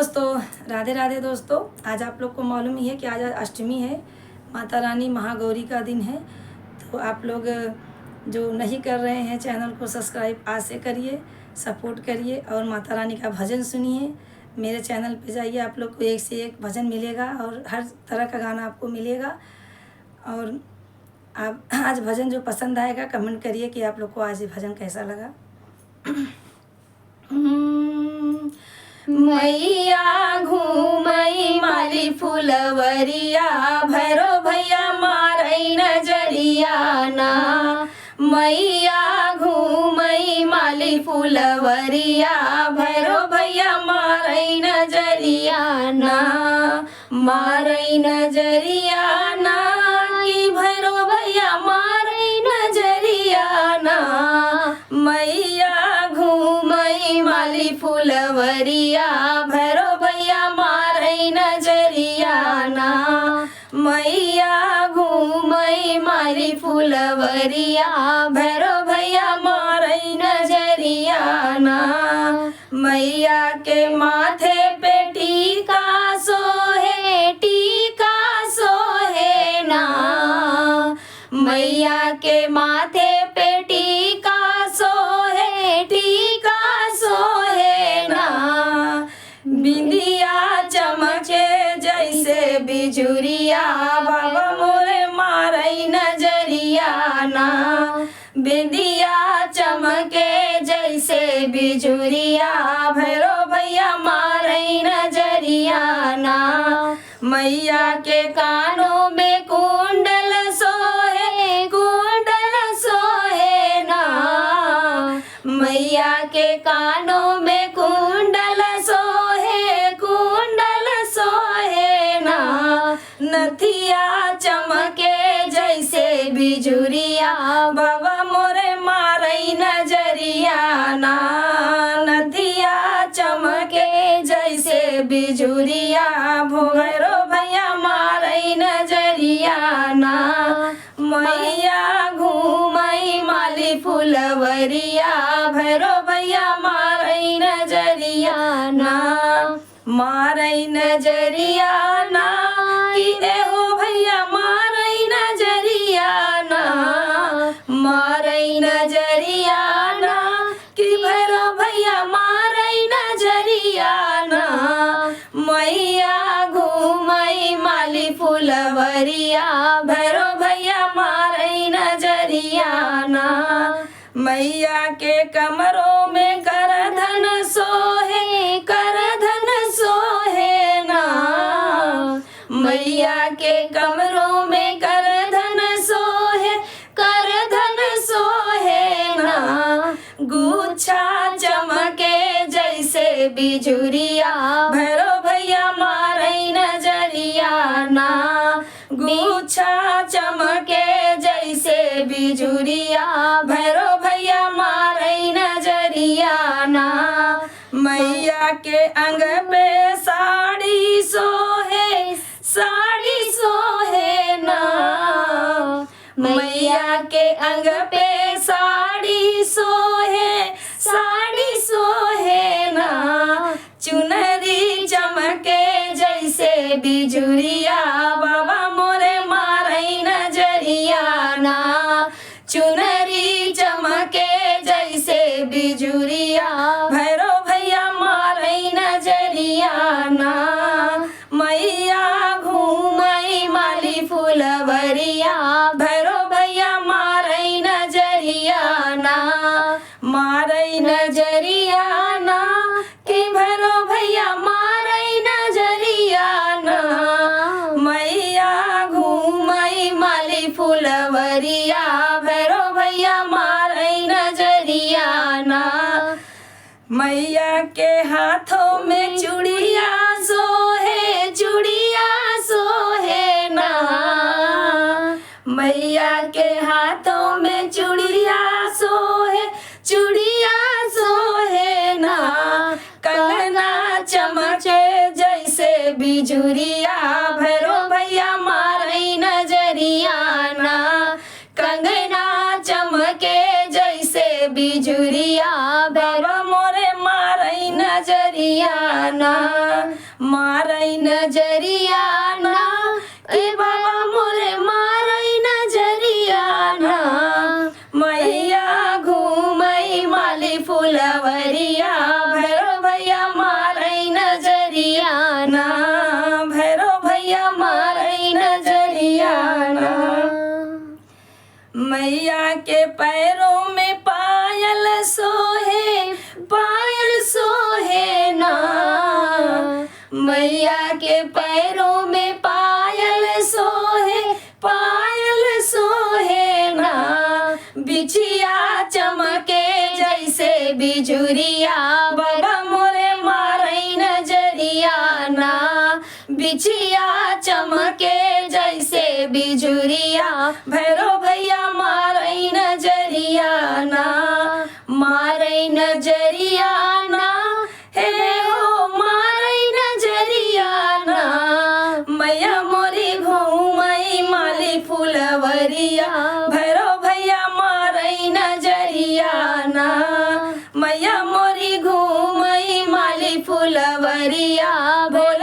दोस्तों, राधे राधे दोस्तों। आज आप लोग को मालूम ही है कि आज अष्टमी है, माता रानी महागौरी का दिन है। तो आप लोग जो नहीं कर रहे हैं चैनल को सब्सक्राइब आज से करिए, सपोर्ट करिए और माता रानी का भजन सुनिए। मेरे चैनल पे जाइए, आप लोग को एक से एक भजन मिलेगा और हर तरह का गाना आपको मिलेगा। और आप आज भजन जो पसंद आएगा कमेंट करिए कि आप लोग को आज ये भजन कैसा लगा। मैया घूमई माली फुलवरिया, भैरो भैया मारई नजरिया ना। मैया घूमई माली फुलवरिया, भैरो भैया मारई नजरिया ना। मारई नजरिया ना कि भैरो भैया मारई नजरिया ना। मैया घूमई माली फुलवरिया, भैरो भैया मारई नजरिया ना। मैया घूमई माली फुलवरिया, भैरो भैया मारई नजरिया ना। मैया के माथे पे टीका सोहे, टीका सोहे ना। मैया के माथे पे टीका सोहे, टीका सोहे ना। बिंदिया चमके जैसे बिजुरिया, बाबा मोरे मारई नजरिया ना। बिंदिया चमके जैसे बिजुरिया, भैरो भैया मारई नजरिया ना। मैया के कानों में कुंडल सोहे, कुंडल सोहे ना। मैया के कानों में कुंडल सोहे, कुंडल सोहे ना। नथिया चमके जैसे बिजुरिया, बाबा मोरे मारई नजरिया ना। नथिया चमके जैसे बिजुरिया, भैरो भैया मारई नजरिया ना। मैया घूमई माली फुलवरिया, भैरो भैया मारई नजरिया ना। मारई नजरिया ना कि एहो भैया मारई नजरिया ना। मारई नजरिया ना कि भैरो भैया मारई नजरिया ना। मैया घूमई माली फुलवरिया, भैरो भैया मारई नजरिया ना। मैया के कमरों में करधन सोहे, करधन सोहे ना। मैया के कमरों में करधन सोहे, करधन सोहे ना। गुच्छा चमके जैसे बिजुरिया, भैरो भैया मारई नजरिया ना। गुच्छा चमके जैसे बिजुरिया, भैरो भैया मारई नजरिया ना। मैया के अंग पे साड़ी सोहे, साड़ी सोहे ना। मैया के अंग पे साड़ी सोहे, साड़ी सोहे ना। चुनरी चमके जैसे बिजुरिया, बाबा मोरे मारई नजरिया ना। चुनरी चमके जैसे बिजुरिया, भैरो भैया मारई नजरिया ना। मैया घूमई माली फुलवरिया, भैरो भैया मारई नजरिया ना। मारई नजरिया ना कि भैरो भैया मारई नजरिया ना। मैया घूमई माली फुलवरिया, भैरो भैया मारई नजरिया ना। मैया के हाथों में चूड़िया सोहे, चूड़िया सोहे ना। मैया के हाथों में चूड़िया सोहे, चूड़िया सोहे ना। कंगना चमके जैसे बिजुरिया, भैरो भैया मारई नजरिया ना। कंगना चमके जैसे बिजुरिया, बाबा मोरे मारई नजरिया ना। मारई नजरिया ना ए बाबा मोरे मारई नजरिया ना मैया घूमई माली फुलवरिया भैरव भैया मारई नजरिया ना भैरव भैया मारई नजरिया ना मैया के पैरों में पायल सोहे ना मैया के पैरों में पायल सोहे ना बिछिया चमके जैसे बिजुरिया बाबा मोरे मारई नजरिया ना बिछिया चमके जैसे बिजुरिया भैरव भैया मारई नजरिया ना मारई नजरिया ना हे हो मारई नजरिया ना मैया मोरी घूमई माली फुलवरिया भैरव भैया मारई नजरिया ना मैया मोरी घूमई माली फुलवरिया भोले